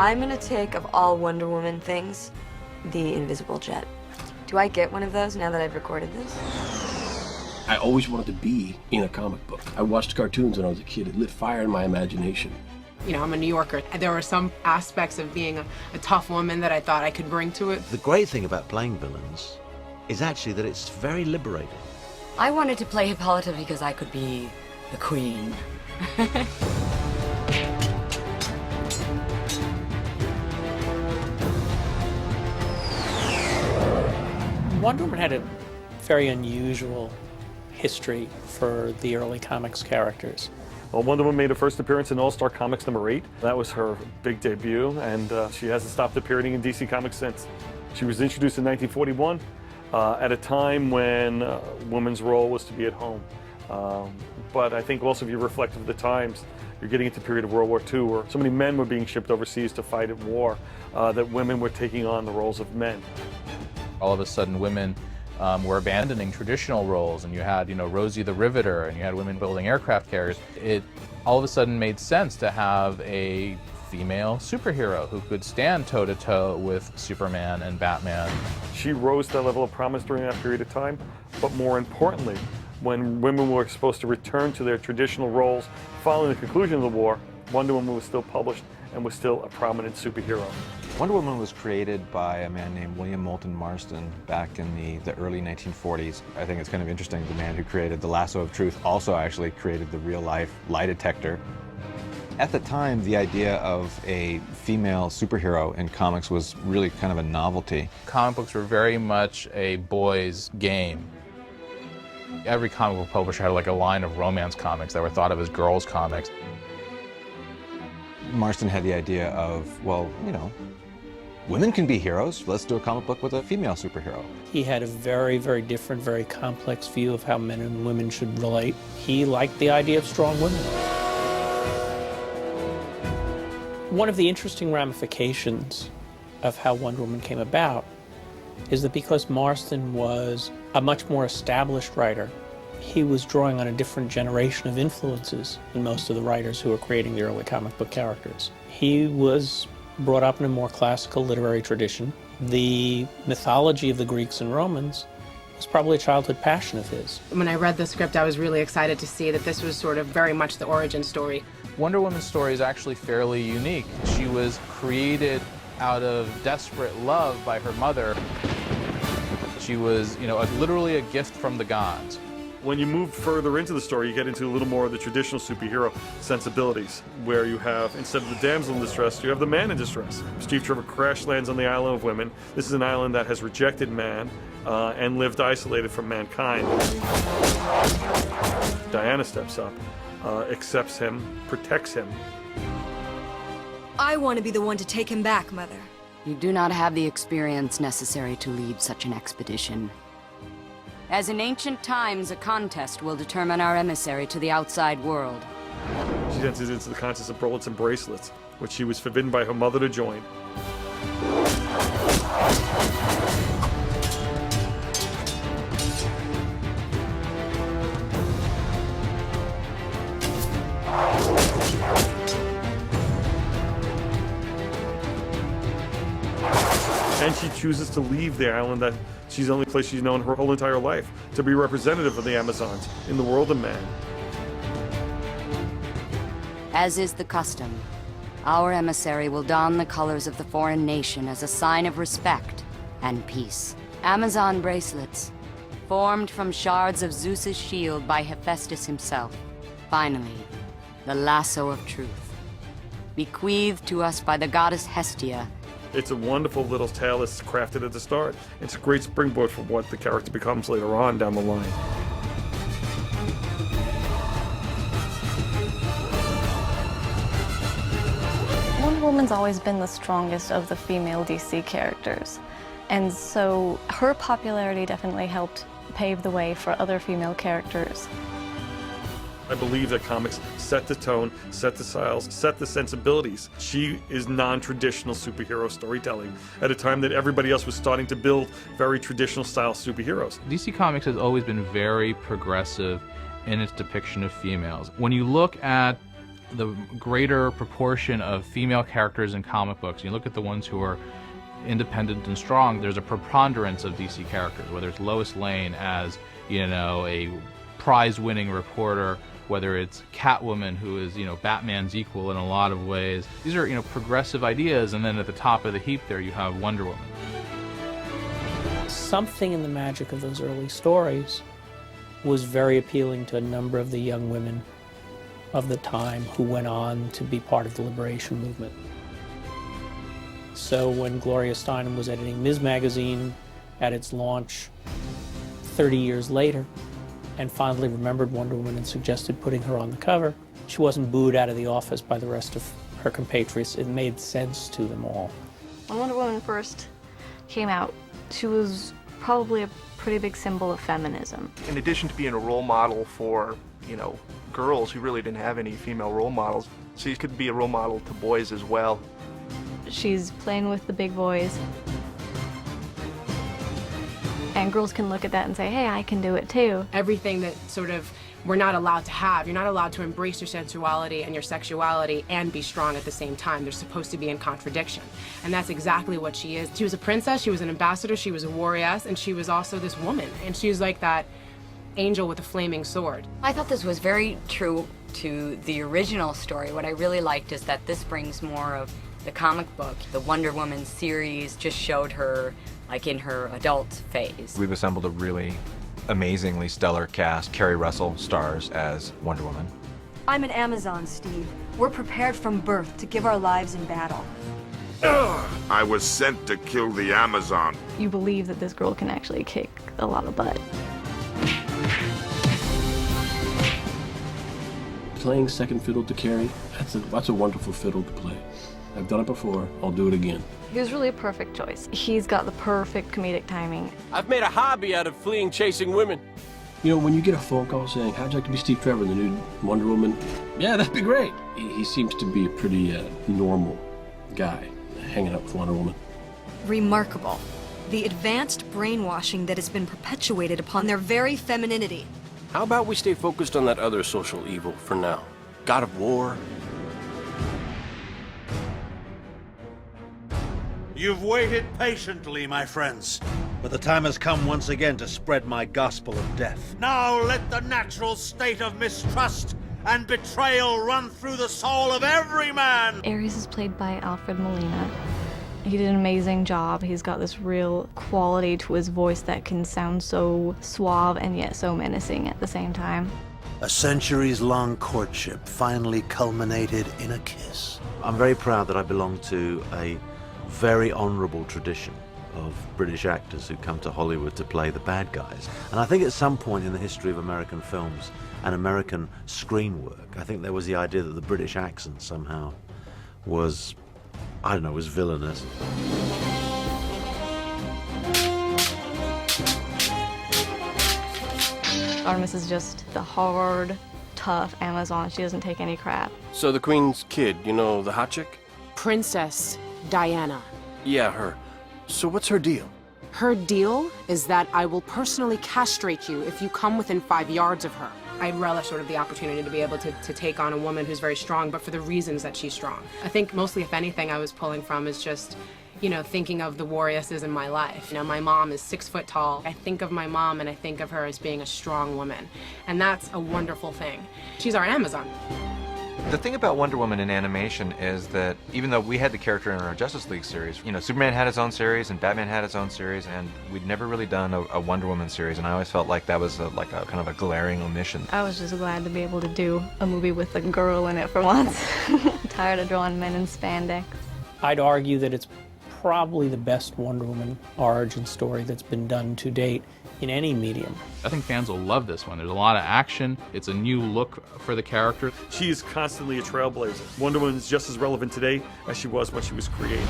I'm gonna take, of all Wonder Woman things, the invisible jet. Do I get one of those now that I've recorded this? I always wanted to be in a comic book. I watched cartoons when I was a kid. It lit fire in my imagination. You know, I'm a New Yorker. There were some aspects of being a tough woman that I thought I could bring to it. The great thing about playing villains is actually that it's very liberating. I wanted to play Hippolyta because I could be the queen. Wonder Woman had a very unusual history for the early comics characters. Well, Wonder Woman made her first appearance in All-Star Comics #8. That was her big debut, and she hasn't stopped appearing in DC Comics since. She was introduced in 1941 at a time when a woman's role was to be at home. But I think also if you reflect of the times, you're getting into the period of World War II where so many men were being shipped overseas to fight at war that women were taking on the roles of men. All of a sudden women were abandoning traditional roles, and you had, Rosie the Riveter, and you had women building aircraft carriers. It all of a sudden made sense to have a female superhero who could stand toe-to-toe with Superman and Batman. She rose to that level of prominence during that period of time, but more importantly, when women were supposed to return to their traditional roles following the conclusion of the war, Wonder Woman was still published and was still a prominent superhero. Wonder Woman was created by a man named William Moulton Marston back in the early 1940s. I think it's kind of interesting, the man who created the Lasso of Truth also actually created the real-life lie detector. At the time, the idea of a female superhero in comics was really kind of a novelty. Comic books were very much a boys' game. Every comic book publisher had like a line of romance comics that were thought of as girls' comics. Marston had the idea of, well, women can be heroes. Let's do a comic book with a female superhero. He had a very, very different, very complex view of how men and women should relate. He liked the idea of strong women. One of the interesting ramifications of how Wonder Woman came about is that because Marston was a much more established writer, he was drawing on a different generation of influences than most of the writers who were creating the early comic book characters. He was brought up in a more classical literary tradition. The mythology of the Greeks and Romans was probably a childhood passion of his. When I read the script, I was really excited to see that this was sort of very much the origin story. Wonder Woman's story is actually fairly unique. She was created out of desperate love by her mother. She was, literally a gift from the gods. When you move further into the story, you get into a little more of the traditional superhero sensibilities, where you have, instead of the damsel in distress, you have the man in distress. Steve Trevor crash lands on the island of women. This is an island that has rejected man and lived isolated from mankind. Diana steps up, accepts him, protects him. I want to be the one to take him back, Mother. You do not have the experience necessary to lead such an expedition. As in ancient times, a contest will determine our emissary to the outside world. She enters into the contest of bullets and bracelets, which she was forbidden by her mother to join. And she chooses to leave the island that she's the only place she's known her whole entire life, to be representative of the Amazons in the world of man. As is the custom, our emissary will don the colors of the foreign nation as a sign of respect and peace. Amazon bracelets, formed from shards of Zeus's shield by Hephaestus himself. Finally, the Lasso of Truth, bequeathed to us by the goddess Hestia. It's a wonderful little tale that's crafted at the start. It's a great springboard for what the character becomes later on down the line. Wonder Woman's always been the strongest of the female DC characters, and so her popularity definitely helped pave the way for other female characters. I believe that comics set the tone, set the styles, set the sensibilities. She is non-traditional superhero storytelling at a time that everybody else was starting to build very traditional style superheroes. DC Comics has always been very progressive in its depiction of females. When you look at the greater proportion of female characters in comic books, you look at the ones who are independent and strong, there's a preponderance of DC characters, whether it's Lois Lane as, you know, a prize-winning reporter, whether it's Catwoman, who is, you know, Batman's equal in a lot of ways. These are, you know, progressive ideas, and then at the top of the heap there you have Wonder Woman. Something in the magic of those early stories was very appealing to a number of the young women of the time who went on to be part of the liberation movement. So when Gloria Steinem was editing Ms. Magazine at its launch 30 years later, and finally remembered Wonder Woman and suggested putting her on the cover, she wasn't booed out of the office by the rest of her compatriots. It made sense to them all. When Wonder Woman first came out, she was probably a pretty big symbol of feminism. In addition to being a role model for, you know, girls who really didn't have any female role models, she could be a role model to boys as well. She's playing with the big boys. And girls can look at that and say, hey, I can do it too. Everything that sort of we're not allowed to have. You're not allowed to embrace your sensuality and your sexuality and be strong at the same time. They're supposed to be in contradiction. And that's exactly what she is. She was a princess, she was an ambassador, she was a warrioress, and she was also this woman. And she was like that angel with a flaming sword. I thought this was very true to the original story. What I really liked is that this brings more of the comic book. The Wonder Woman series just showed her like in her adult phase. We've assembled a really amazingly stellar cast. Kerry Russell stars as Wonder Woman. I'm an Amazon, Steve. We're prepared from birth to give our lives in battle. I was sent to kill the Amazon. You believe that this girl can actually kick a lot of butt. Playing second fiddle to Carrie, that's a wonderful fiddle to play. I've done it before, I'll do it again. He was really a perfect choice. He's got the perfect comedic timing. I've made a hobby out of fleeing chasing women. You know, when you get a phone call saying, how'd you like to be Steve Trevor, the new Wonder Woman? Yeah, that'd be great. He seems to be a pretty normal guy, hanging out with Wonder Woman. Remarkable. The advanced brainwashing that has been perpetuated upon their very femininity. How about we stay focused on that other social evil for now? God of War. You've waited patiently, my friends, but the time has come once again to spread my gospel of death. Now let the natural state of mistrust and betrayal run through the soul of every man! Ares is played by Alfred Molina. He did an amazing job. He's got this real quality to his voice that can sound so suave and yet so menacing at the same time. A centuries-long courtship finally culminated in a kiss. I'm very proud that I belong to a very honourable tradition of British actors who come to Hollywood to play the bad guys. And I think at some point in the history of American films and American screen work, I think there was the idea that the British accent somehow was, I don't know, was villainous. Artemis is just the hard, tough Amazon. She doesn't take any crap. So the Queen's kid, you know, the hot chick? Princess Diana. Yeah, her. So what's her deal? Her deal is that I will personally castrate you if you come within 5 yards of her. I relish sort of the opportunity to be able to take on a woman who's very strong, but for the reasons that she's strong. I think mostly, if anything, I was pulling from is just, you know, thinking of the warrioresses in my life. You know, my mom is 6 foot tall. I think of my mom and I think of her as being a strong woman. And that's a wonderful thing. She's our Amazon. The thing about Wonder Woman in animation is that even though we had the character in our Justice League series, you know, Superman had his own series and Batman had its own series, and we'd never really done a Wonder Woman series, and I always felt like that was like a kind of a glaring omission. I was just glad to be able to do a movie with a girl in it for once. I'm tired of drawing men in spandex. I'd argue that it's probably the best Wonder Woman origin story that's been done to date in any medium. I think fans will love this one. There's a lot of action. It's a new look for the character. She is constantly a trailblazer. Wonder Woman is just as relevant today as she was when she was created.